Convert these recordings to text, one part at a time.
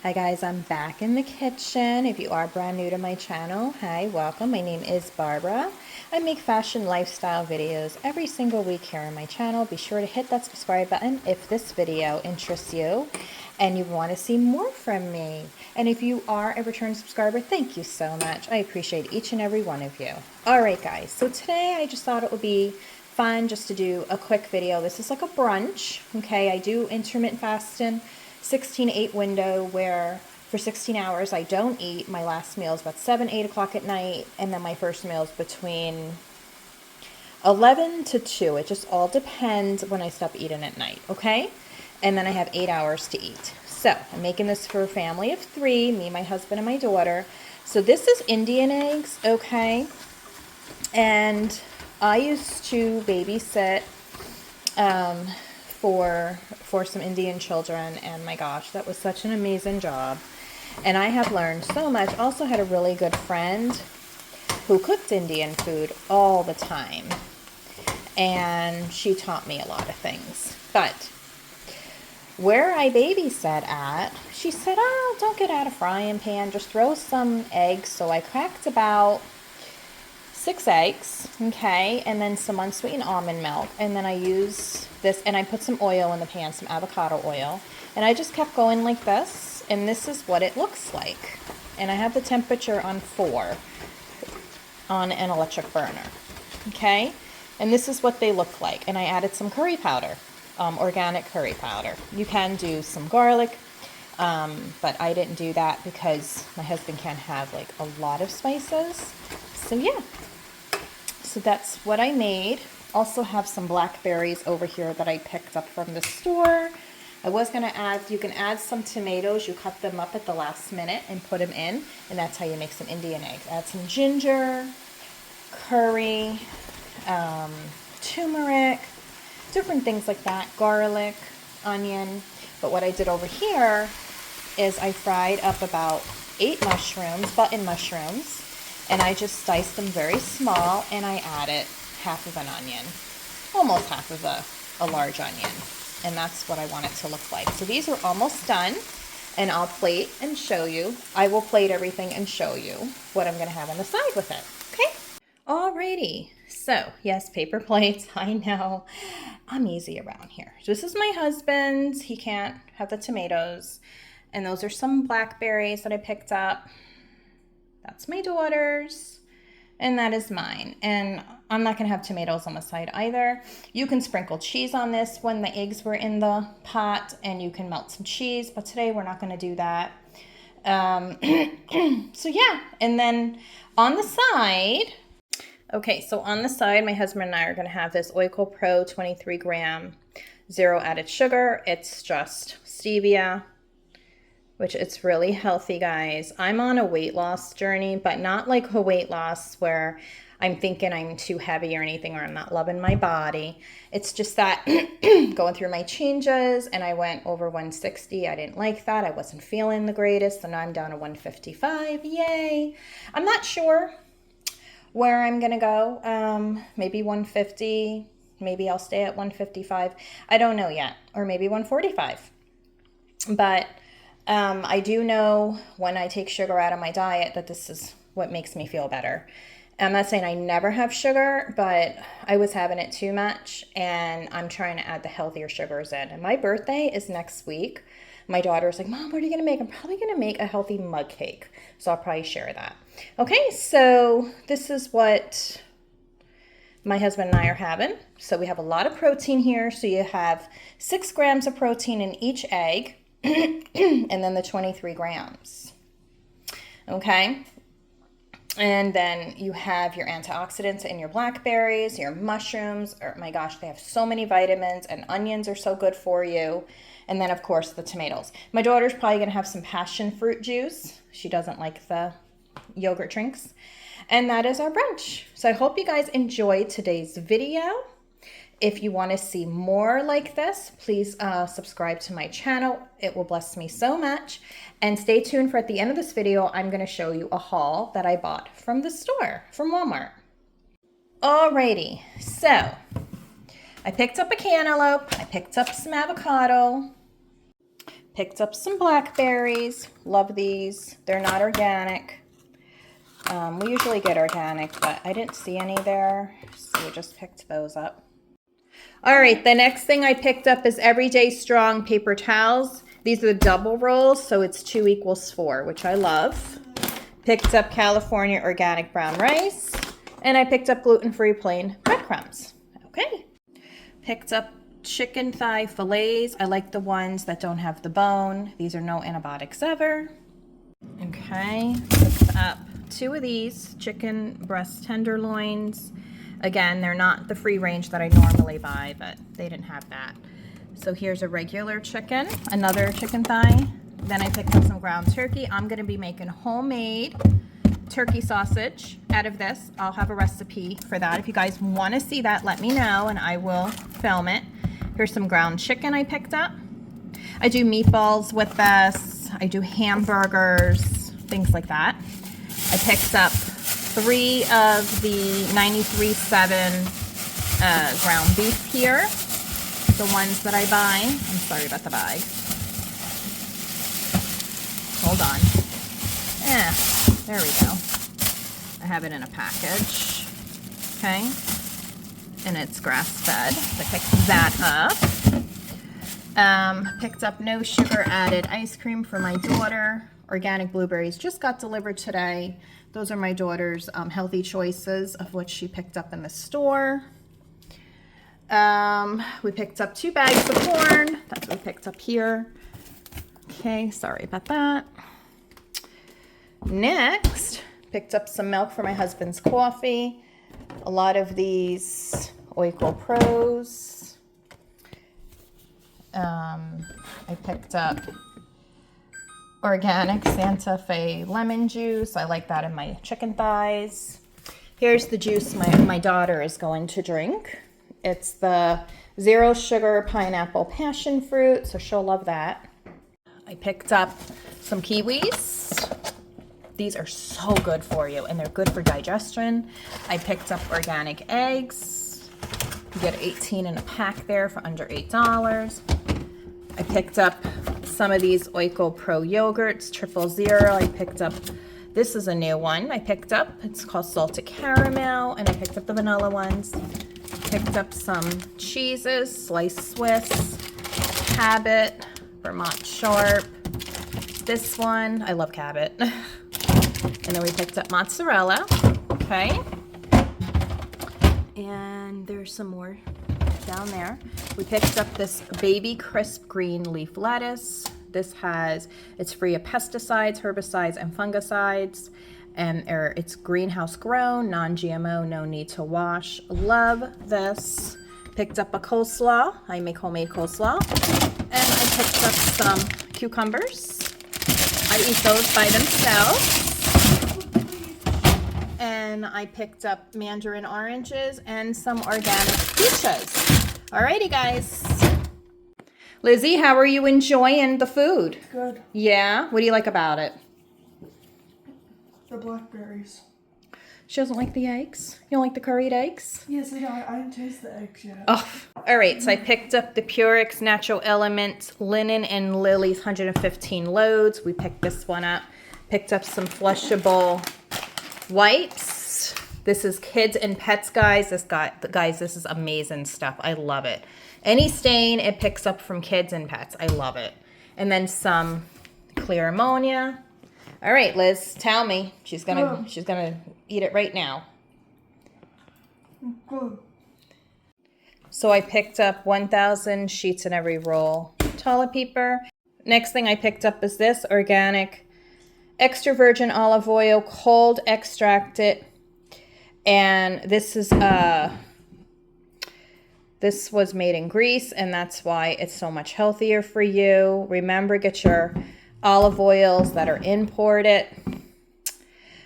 Hi guys, I'm back in the kitchen. If you are brand new to my channel, hi, welcome. My name is Barbara. I make fashion lifestyle videos every single week here on my channel. Be sure to hit that subscribe button if this video interests you and you want to see more from me. And if you are a return subscriber, thank you so much. I appreciate each and every one of you. All right guys, so today I just thought it would be fun just to do a quick video. This is like a brunch, okay? I do intermittent fasting 16-8 window where for 16 hours I don't eat. My last meal is about 7, 8 o'clock at night, and then my first meal is between 11 to 2. It just all depends when I stop eating at night, okay? And then I have 8 hours to eat. So I'm making this for a family of 3, me, my husband, and my daughter. So this is Indian eggs, okay? And I used to babysit for some Indian children, and my gosh, that was such an amazing job. And I have learned so much. Also had a really good friend who cooked Indian food all the time, and she taught me a lot of things. But where I babysat at, she said, oh, don't get out a frying pan, just throw some eggs. So I cracked about 6 eggs, okay, and then some unsweetened almond milk, and then I use this, and I put some oil in the pan, some avocado oil, and I just kept going like this, and this is what it looks like. And I have the temperature on 4 on an electric burner, okay, and this is what they look like. And I added some curry powder, organic curry powder. You can do some garlic, but I didn't do that because my husband can't have like a lot of spices. So yeah, so that's what I made. Also have some blackberries over here that I picked up from the store. I was gonna add, you can add some tomatoes. You cut them up at the last minute and put them in, and that's how you make some Indian eggs. Add some ginger, curry, turmeric, different things like that, garlic, onion. But what I did over here is I fried up about 8 mushrooms, button mushrooms, and I just diced them very small, and I added half of an onion, almost half of a large onion, and that's what I want it to look like. So these are almost done, and I'll plate and show you. I will plate everything and show you what I'm gonna have on the side with it, okay? Alrighty, so yes, paper plates, I know, I'm easy around here. So this is my husband's, he can't have the tomatoes, and those are some blackberries that I picked up. That's my daughter's, and that is mine. And I'm not gonna have tomatoes on the side either. You can sprinkle cheese on this when the eggs were in the pot, and you can melt some cheese, but today we're not gonna do that. So yeah, and then on the side, okay, so on the side, my husband and I are gonna have this Oikos Pro 23 gram, 0 added sugar. It's just stevia, which it's really healthy, guys. I'm on a weight loss journey, but not like a weight loss where I'm thinking I'm too heavy or anything, or I'm not loving my body. It's just that going through my changes, and I went over 160. I didn't like that. I wasn't feeling the greatest, and now I'm down to 155. Yay. I'm not sure where I'm gonna go. Maybe 150. Maybe I'll stay at 155. I don't know yet. Or maybe 145. But I do know when I take sugar out of my diet that this is what makes me feel better. I'm not saying I never have sugar, but I was having it too much, and I'm trying to add the healthier sugars in. And my birthday is next week. My daughter's like, Mom, what are you going to make? I'm probably going to make a healthy mug cake. So I'll probably share that. Okay, so this is what my husband and I are having. So we have a lot of protein here. So you have 6 grams of protein in each egg. And then the 23 grams, okay? And then you have your antioxidants in your blackberries, your mushrooms. Oh my gosh, they have so many vitamins, and onions are so good for you. And then, of course, the tomatoes. My daughter's probably going to have some passion fruit juice. She doesn't like the yogurt drinks. And that is our brunch. So I hope you guys enjoyed today's video. If you want to see more like this, please subscribe to my channel. It will bless me so much. And stay tuned for at the end of this video, I'm going to show you a haul that I bought from the store, from Walmart. Alrighty, so I picked up a cantaloupe. I picked up some avocado. Picked up some blackberries. Love these. They're not organic. We usually get organic, but I didn't see any there, so we just picked those up. All right, the next thing I picked up is Everyday Strong paper towels. These are the double rolls, so it's 2 equals 4, which I love. Picked up California organic brown rice, and I picked up gluten-free plain breadcrumbs. Okay. Picked up chicken thigh fillets. I like the ones that don't have the bone. These are no antibiotics ever. Okay, picked up 2 of these chicken breast tenderloins. Again, they're not the free range that I normally buy, but they didn't have that. So here's a regular chicken, another chicken thigh. Then I picked up some ground turkey. I'm gonna be making homemade turkey sausage out of this. I'll have a recipe for that. If you guys wanna see that, let me know and I will film it. Here's some ground chicken I picked up. I do meatballs with this. I do hamburgers, things like that. I picked up 3 of the 93.7 ground beef here. The ones that I buy. I'm sorry about the bag. Hold on. There we go. I have it in a package. Okay. And it's grass-fed. So I picked that up. Picked up no sugar added ice cream for my daughter. Organic blueberries just got delivered today. Those are my daughter's healthy choices of what she picked up in the store. We picked up 2 bags of corn. That's what we picked up here. Okay, sorry about that. Next, picked up some milk for my husband's coffee. A lot of these Oikos Pros. I picked up organic Santa Fe lemon juice. I like that in my chicken thighs. Here's the juice my daughter is going to drink. It's the 0 sugar pineapple passion fruit, so she'll love that. I picked up some kiwis. These are so good for you, and they're good for digestion. I picked up organic eggs. You get 18 in a pack there for under $8. I picked up some of these Oikos Pro yogurts, 000. I picked up, this is a new one I picked up. It's called Salted Caramel, and I picked up the vanilla ones. Picked up some cheeses, sliced Swiss, Cabot, Vermont Sharp. This one, I love Cabot. And then we picked up mozzarella, okay? And there's some more down there. We picked up this baby crisp green leaf lettuce. This it's free of pesticides, herbicides, and fungicides. And it's greenhouse grown, non-GMO, no need to wash. Love this. Picked up a coleslaw. I make homemade coleslaw. And I picked up some cucumbers. I eat those by themselves. And I picked up mandarin oranges and some organic peaches. Alrighty, guys. Lizzie, how are you enjoying the food? Good. Yeah? What do you like about it? The blackberries. She doesn't like the eggs? You don't like the curried eggs? Yes, I know. I didn't taste the eggs yet. Oh, all right. So I picked up the Purex Natural Elements Linen and Lily's 115 loads. We picked this one up. Picked up some flushable wipes. This is kids and pets, guys. This is amazing stuff. I love it. Any stain it picks up from kids and pets. I love it. And then some clear ammonia. All right, Liz, tell me. She's gonna eat it right now. Good. So I picked up 1,000 sheets in every roll. Toilet paper. Next thing I picked up is this organic extra virgin olive oil, cold extracted. And this was made in Greece, and that's why it's so much healthier for you. Remember, get your olive oils that are imported.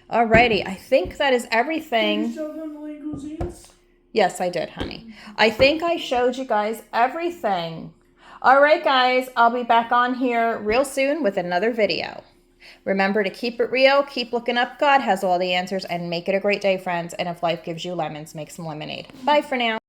Alrighty, I think that is everything. Did you show them the linguines? Yes, I did, honey. I think I showed you guys everything. All right, guys, I'll be back on here real soon with another video. Remember to keep it real, keep looking up. God has all the answers, and make it a great day, friends. And if life gives you lemons, make some lemonade. Bye for now.